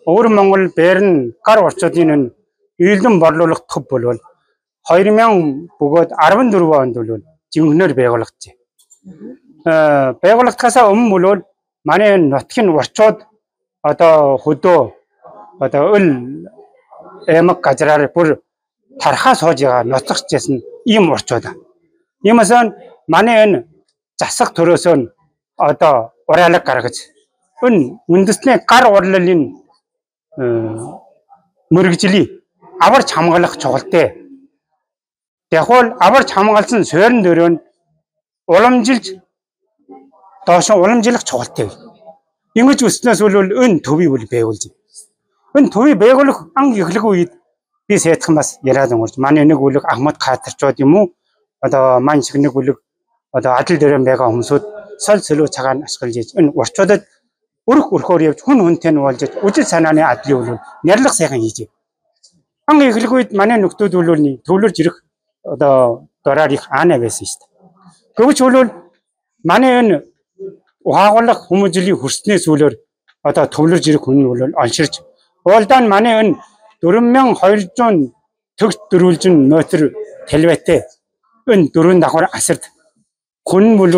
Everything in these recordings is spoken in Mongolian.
Өвөр Монгол бэрн гар орчуудын үйлдэн борлуулах төв болвол 2000 бөгөөд 14 онд бол жинхэнээр байгуулагдсан. Байгуулагдахаас өмнө бол манай нутгийн орчууд одоо хөдөө одоо өл эмэг газраар бүр тархаа сууж байгаа ноцгочсэн ийм орчууд. Иймээс манай энэ засаг төрөөсөө одоо уриалга гаргаж үндэсний гар урлалын мөрөгжлийг аварч хамгаалах чухалтай. Тэгвэл аварч хамгаалсан суурин дөрөв нь уламжилж доош уламжлах чухалтай. Ингэж өснөөс бол энэ төвийг бол байгуулж байна. Энэ төвийг байгуулах анх эхлэх үед би сайтхан бас яриад өнгөрч манай нэг үлэг Ахмад Катарчууд юм уу одоо маань шиг нэг үлэг одоо адил дээрэн байгаа хүмүүсүүд сол солио цагаан ашиглаж энэ урчуудад өрх өрхөөр явж хүн хүнтэй нь уулзаж үжил санааны адлыг бол нэрлэх сайхан хийж. Анх эхлэх үед манай нөхдүүд бол төвлөрж ирэх одоо дораар их аана байсан шүү дээ. Гэвч бол манай энэ ухаагуулах хүмүүжлийн хөрснээс үлээр одоо төвлөрж ирэх хүн бол олширч уулдаа нь манай энэ 4200 төгс дөрвөлжин метр телевэтэй энэ дөрвөн давхар асард хүн бол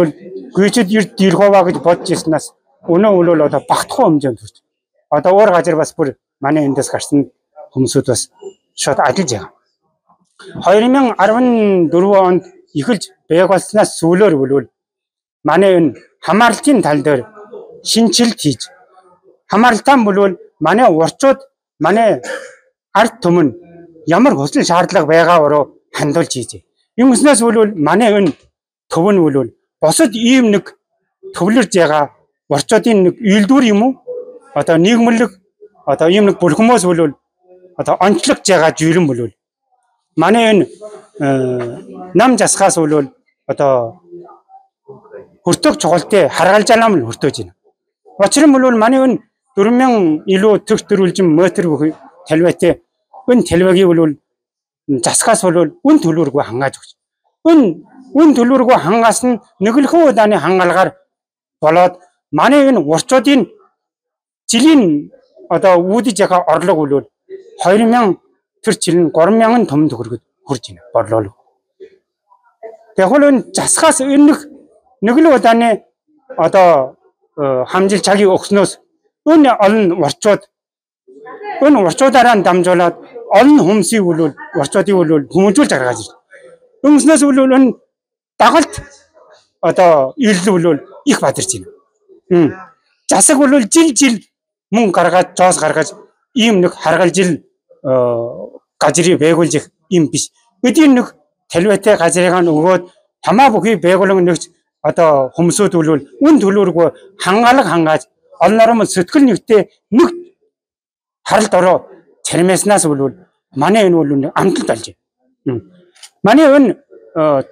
гүйчэд эрд дилхова гэж бодож ирснээс өнөө бол одоо багтах хэмжээнд төрж. Одоо өөр газар бас бүр манай эндээс гарсан хүмүүсүүд бас шууд ажиллаж байгаа. 2014 онд эхэлж байгуулснаас сүүлээр бол манай энэ хамаарлтын тал дээр шинжилт хийж хамаарлтаа бол манай урчууд манай ард түмэн ямар хүсэл шаардлага байгаа өрөө хандуулж хийжээ. Ингэснээс бол манай энэ төв нь бол босод ийм нэг төвлөрж байгаа урчуудын нэг үйлдвэр юм уу? Одоо нийгмэлэг одоо ийм нэг бүрхмөөс бол одоо онцлогж байгаа жирэн бол манай энэ нам засгаас бол одоо хөртөг чухалтай харгалзаалам л хөртөж байна. Учир нь бол манай энэ 4000 илүү төгс дөрвөлжин метр бүхий талбайтай энэ талбайг бол засгаас бол үн төлбөргүй хангааж өгч. Үн төлбөргүй хангаас нь нэглэхүү удааны хангаалгаар болоод манай энэ урчуудын жилийн одоо үүдэж байгаа орлого бол 2000 тэр жилийн 3000 том төгрөгөд хүрж байна борлуулга. Тэгэхээр энэ засгаас энэ нэг л удааны одоо хамжил цагийг өгснөөс энэ олон урчуудаараа дамжуулаад олон хүмүүсийг бол урчуудыг бол хүмүүжүүлж гаргаж ирж. Өмнөөс бол энэ дагалт одоо ирлэл бол их бадарч байна. Засаг бол жил мөн гаргаад жоос гаргаж ийм нэг харгалжил газрыг байгуулж их юм биш. Эдийн нэг талбайтай газрыг нөгөөд хамаа бүхий байгуулан нэгж одоо хүмүүсүүд бол үн төлбөргүй хангааж олон орон сэтгэл нэгтэй нэг харалт ороо чармааснаас бол манай энэ бол амталт болж байна. Манай энэ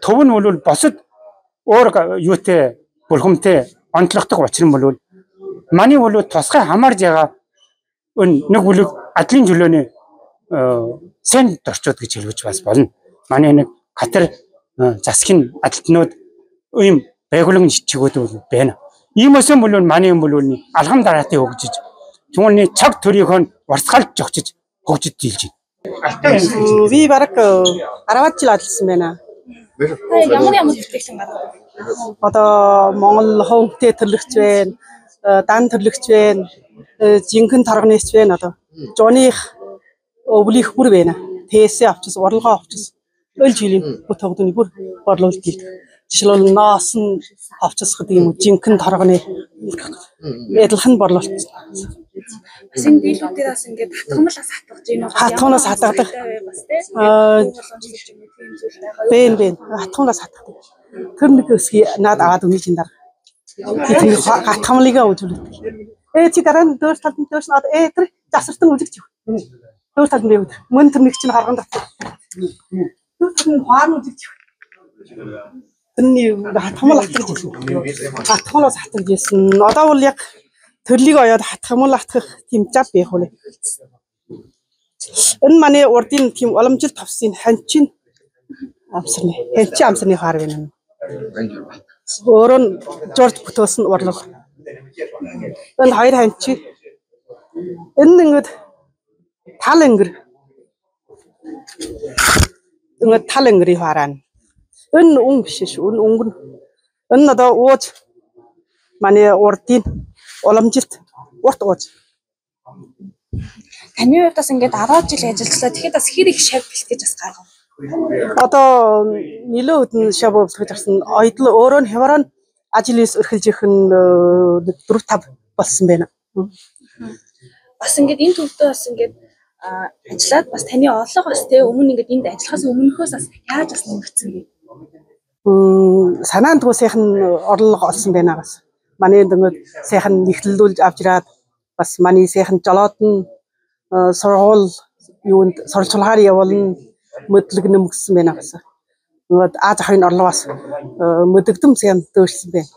төв нь бол босод өөр юутэй бүрхэмтэй онцлогдох учир нь бол манай бол тусгай хамаарж байгаа энэ нэг бүлэг адлын чөлөөний сэн дорчууд гэж хэлж бас болно. Манай нэг Катар засгийн адлтнууд ийм байгуулгын чигүүд байна. Иймээс бол манай юм бол алхам дараатай хөгжиж түүний цаг төрийнхөө урсгалж зогчиж хөгжиж дийлж байна. Би бараг 10 жил ажилласан байна. Ямар бүртгэгдсэн гаргав? Одоо Монгол хөвгтэй төрлөгч байна, дан төрлөгч байна, жинхэнэ торгоныч байна одоо. Жооных өвлөх бүр байна. Тээсээ авчис, уралгаа авчис. Өл жилийн бүтэгдүний бүр борлуулж дийлдэг. Жишээлбэл ноос нь авчис гэдэг юм уу, жинхэнэ торгоны эдлхэн борлуулсан. Бас энэ дийлүүдээс ингээд хатгамлаас хатгаж ийм хатгамлаас хатгадаг. Бэн хатгамлаас хатгадаг. Тэр нэг өсгий наад аваад өгний чин дараа. Тэр хатгамлыгаа үзүүлдэг. Чи дараа нь дөөр талд нь дөөрс наад тэр засвартан үзэгч. Дөөр талд нь бий. Мөн тэр нэг чинь харган татдаг. Дөөр талд нь хаан үзэгч. Тэрний хатгамл хатгаж ирсэн. Хатгамлаас хатгаж ирсэн. Одоо бол яг төрлийг оёод хатгамл хатгах тийм жав байх үлээ. Энэ манай урдын тийм уламжил товсын ханчин амсны хаар байна. Өөрөө нь Жорж бүтөөсөн урлаг. Энэ хоёр ханчин Энэ ингээд тал ангир ингээд тал ангирыг хараа. Энэ өнгө биш шүү. Энэ өнгө нь энэ одоо ууж манай урдын уламжилт урт ууж. Таны хувьд бас ингээд 10 жил ажилласлаа. Тэгэхэд бас хэр их шав бэлтгэж бас гаргав. Одоо нэлээд өдөн шав бэлтгэж авсан. Ойдл өөрөө нь хявраа нь ажлээс өрхөлж их нь 4-5 болсон байна. Бас ингээд энэ төвдөө бас ингээд ажиллаад бас таны орлого бас те өмнө ингээд энд ажиллахаас өмнөхөөс бас яаж бас нэмэгдсэн бэ? Санаанд сайхан орлого олсон байна бас. Манай ингээд сайхан нэхлэлүүлж авч ираад бас манай сайхан жолоод нь сургууль юунд сурчлагаар явуулна мэдлэг нэмэгдсэн байна бас. Ингээд Аз ахын орлогоос мэдэгдэм сайн дөөссөн байна.